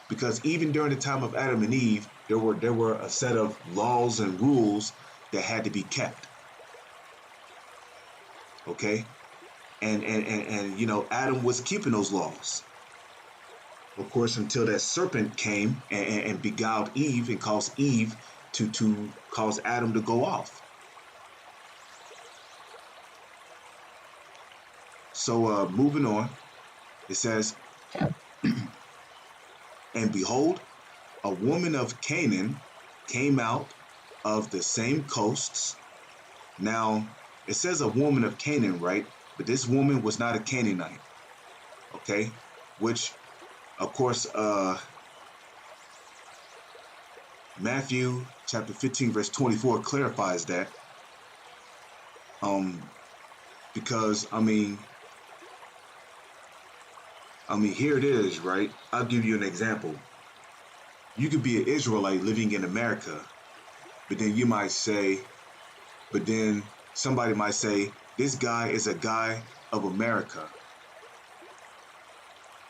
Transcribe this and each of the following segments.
because even during the time of Adam and Eve, there were a set of laws and rules that had to be kept. Okay, and Adam was keeping those laws, of course, until that serpent came and beguiled Eve and caused Eve to cause Adam to go off. So moving on, it says, and behold, a woman of Canaan came out of the same coasts. Now, it says a woman of Canaan, right? But this woman was not a Canaanite, okay? Which, of course, Matthew chapter 15, verse 24 clarifies that. Um, because here it is, right? I'll give you an example. You could be an Israelite living in America, but then somebody might say, this guy is a guy of America,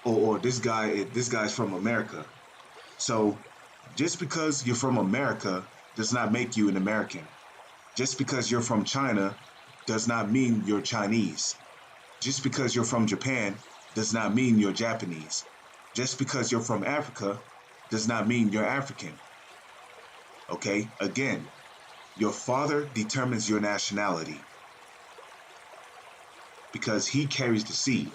or this guy's from America. So just because you're from America does not make you an American. Just because you're from China does not mean you're Chinese. Just because you're from Japan does not mean you're Japanese. Just because you're from Africa does not mean you're African. Okay? Again, your father determines your nationality because he carries the seed.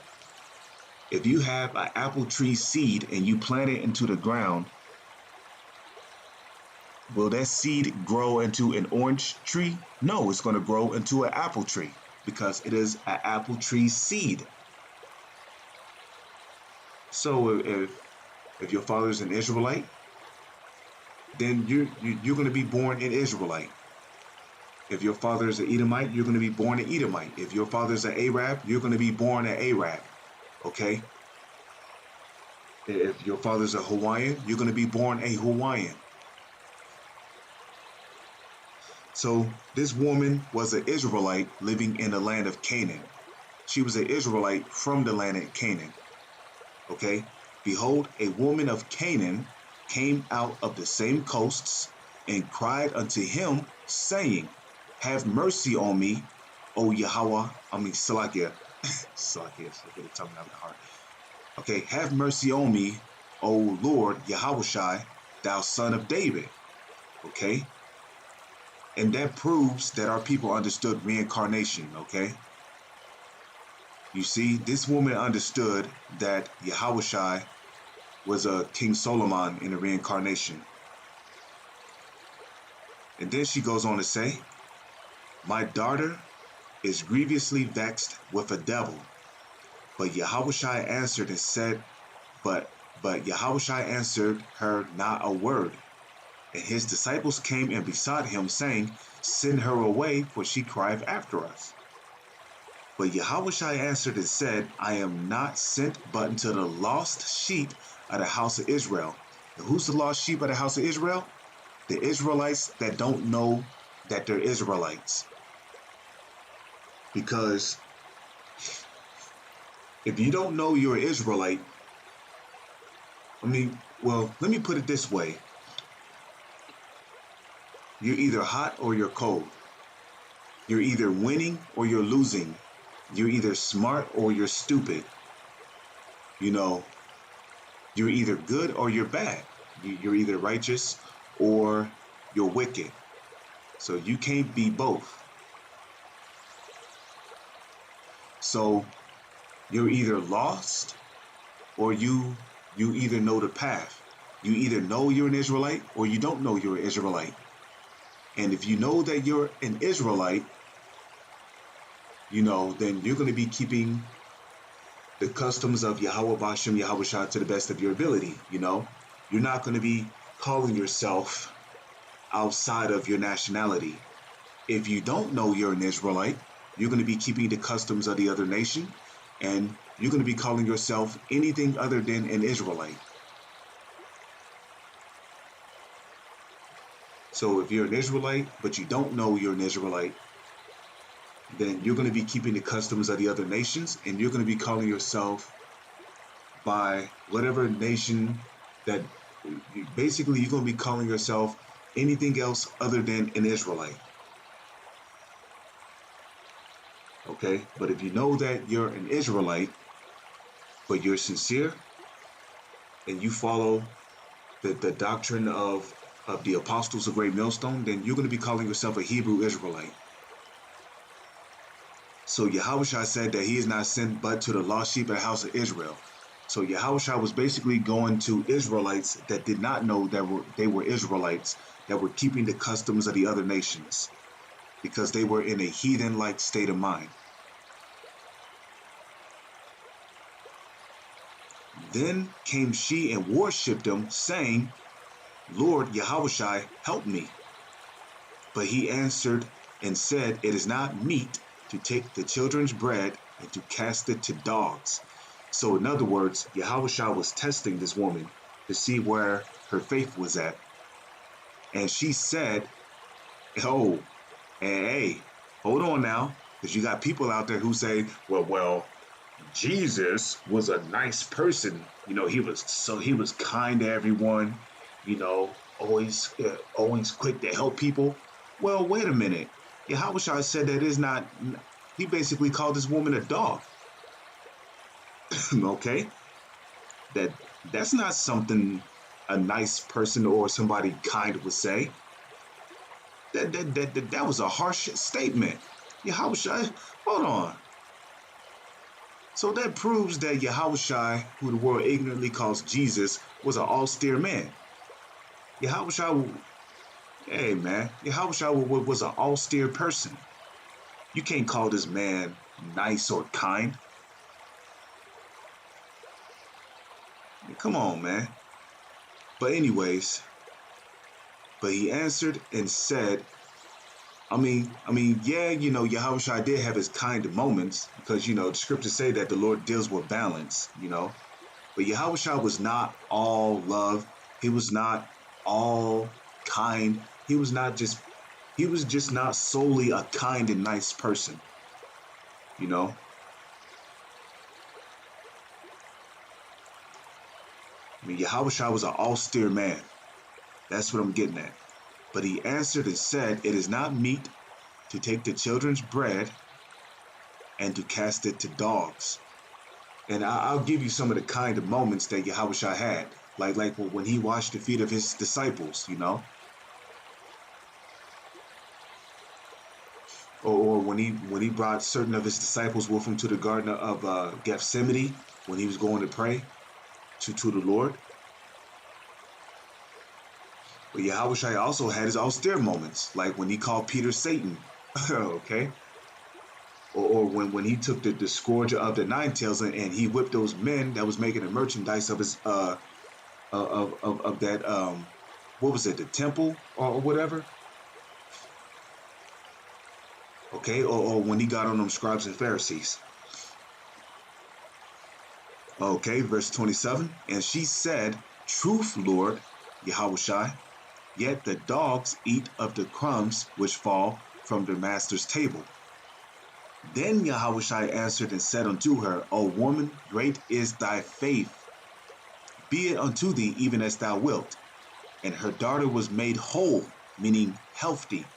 If you have an apple tree seed and you plant it into the ground, will that seed grow into an orange tree? No, it's going to grow into an apple tree because it is an apple tree seed. So if your father's an Israelite, then you're going to be born an Israelite. If your father is an Edomite, you're going to be born an Edomite. If your father's an Arab, you're going to be born an Arab. Okay? If your father's a Hawaiian, you're going to be born a Hawaiian. So this woman was an Israelite living in the land of Canaan. She was an Israelite from the land of Canaan. Okay? Behold, a woman of Canaan came out of the same coasts and cried unto him, saying, have mercy on me, O Yahweh. Salakia. Salakia, so get it coming out of the heart. Okay, have mercy on me, O Lord Yahushai, thou son of David. Okay? And that proves that our people understood reincarnation, okay? You see, this woman understood that Yahushai was a King Solomon in the reincarnation. And then she goes on to say, my daughter is grievously vexed with a devil. But Yahushai answered and said, but Yahushai answered her not a word. And his disciples came and besought him, saying, send her away, for she crieth after us. But Yahushai answered and said, I am not sent but unto the lost sheep of the house of Israel. And who's the lost sheep of the house of Israel? The Israelites that don't know that they're Israelites. Because if you don't know you're an Israelite, let me put it this way. You're either hot or you're cold. You're either winning or you're losing. You're either smart or you're stupid. You're either good or you're bad. You're either righteous or you're wicked. So you can't be both. So you're either lost or you either know the path. You either know you're an Israelite or you don't know you're an Israelite. And if you know that you're an Israelite, then you're going to be keeping the customs of Yahweh Bashem, Yahweh Shah to the best of your ability. You're not going to be calling yourself outside of your nationality. If you don't know you're an Israelite, you're going to be keeping the customs of the other nation, and you're going to be calling yourself anything other than an Israelite. So if you're an Israelite, but you don't know you're an Israelite, then you're going to be keeping the customs of the other nations, and you're going to be calling yourself by whatever nation that basically you're going to be calling yourself anything else other than an Israelite. Okay? But if you know that you're an Israelite, but you're sincere and you follow the doctrine of the apostles of Great Millstone, then you're going to be calling yourself a Hebrew Israelite. So Yahushua said that he is not sent but to the lost sheep of the house of Israel. So Yahushua was basically going to Israelites that did not know that they were Israelites, that were keeping the customs of the other nations, because they were in a heathen-like state of mind. Then came she and worshipped him, saying, Lord Yahushua, help me. But he answered and said, it is not meet to take the children's bread and to cast it to dogs. So in other words, Yahushua was testing this woman to see where her faith was at. And she said, oh, hey, hold on now, because you got people out there who say, well, Jesus was a nice person. You know, he was kind to everyone, you know, always quick to help people. Well, wait a minute. Yahushua said that is not, he basically called this woman a dog. Okay? That's not something a nice person or somebody kind would say. That was a harsh statement. Yahushua, hold on. So that proves that Yahushua, who the world ignorantly calls Jesus, was an austere man. Yahushua, hey man, Yahushua was an austere person. You can't call this man nice or kind. Come on, man. But anyways, but he answered and said, yeah, you know, Yahushua did have his kind of moments because, you know, the scriptures say that the Lord deals with balance, you know. But Yahushua was not all love. He was not all kind. He was just not solely a kind and nice person, you know. I mean, Yahushua was an austere man. That's what I'm getting at. But he answered and said, it is not meet to take the children's bread and to cast it to dogs. And I'll give you some of the kind of moments that Yahushua had, like when he washed the feet of his disciples, you know, or when he brought certain of his disciples with him to the Garden of Gethsemane when he was going to pray to the Lord. But Yahushua also had his austere moments, like when he called Peter Satan, okay, or when he took the scourge of the nine tails and he whipped those men that was making the merchandise of his of that what was it, the temple or whatever. Okay, or when he got on them scribes and Pharisees. Okay, verse 27. And she said, truth, Lord Yahushua, yet the dogs eat of the crumbs which fall from their master's table. Then Yahushua answered and said unto her, O woman, great is thy faith. Be it unto thee even as thou wilt. And her daughter was made whole, meaning healthy,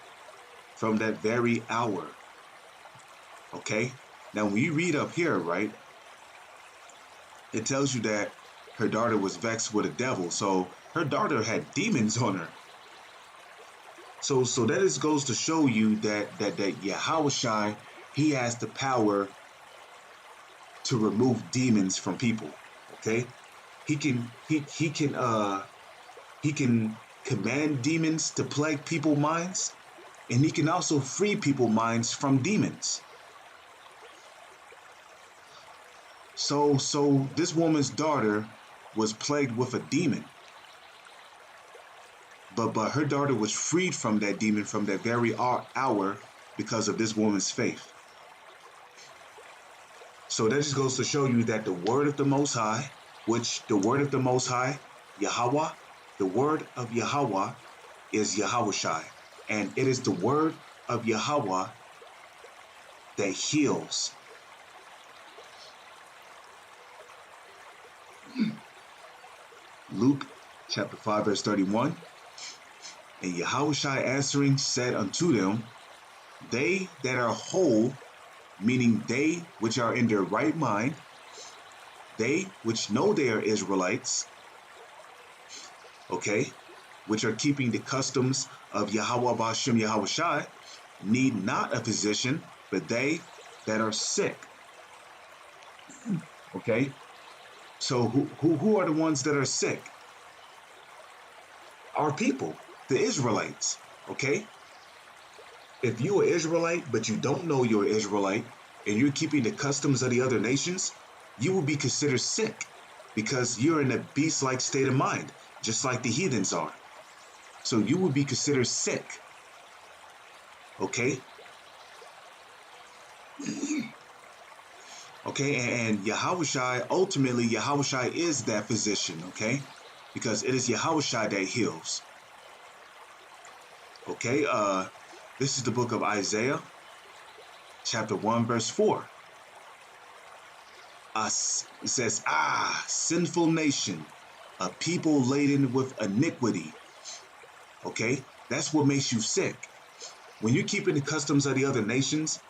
from that very hour. Okay? Now, when you read up here, right, it tells you that her daughter was vexed with a devil. So her daughter had demons on her. So that just goes to show you that Yahushua, he has the power to remove demons from people. Okay? He can command demons to plague people's minds, and he can also free people's minds from demons. So this woman's daughter was plagued with a demon. But her daughter was freed from that demon from that very hour because of this woman's faith. So that just goes to show you that the word of the Most High, which the word of the Most High, Yahweh, the word of Yahweh is Yahushai. And it is the word of Yahweh that heals. Luke chapter 5, verse 31. And Yahushua answering said unto them, they that are whole, meaning they which are in their right mind, they which know they are Israelites, okay, which are keeping the customs of Yahweh Bashem Yahushua, need not a physician, but they that are sick. Okay, so who are the ones that are sick? Our people, the Israelites. Okay, if you're an Israelite but you don't know you're an Israelite and you're keeping the customs of the other nations, you will be considered sick because you're in a beast-like state of mind, just like the heathens are. So you will be considered sick. Okay. Okay, and Yahushua, ultimately, Yahushua is that physician, okay? Because it is Yahushua that heals. Okay, this is the book of Isaiah, chapter 1, verse 4. It says, sinful nation, a people laden with iniquity. Okay, that's what makes you sick. When you're keeping the customs of the other nations,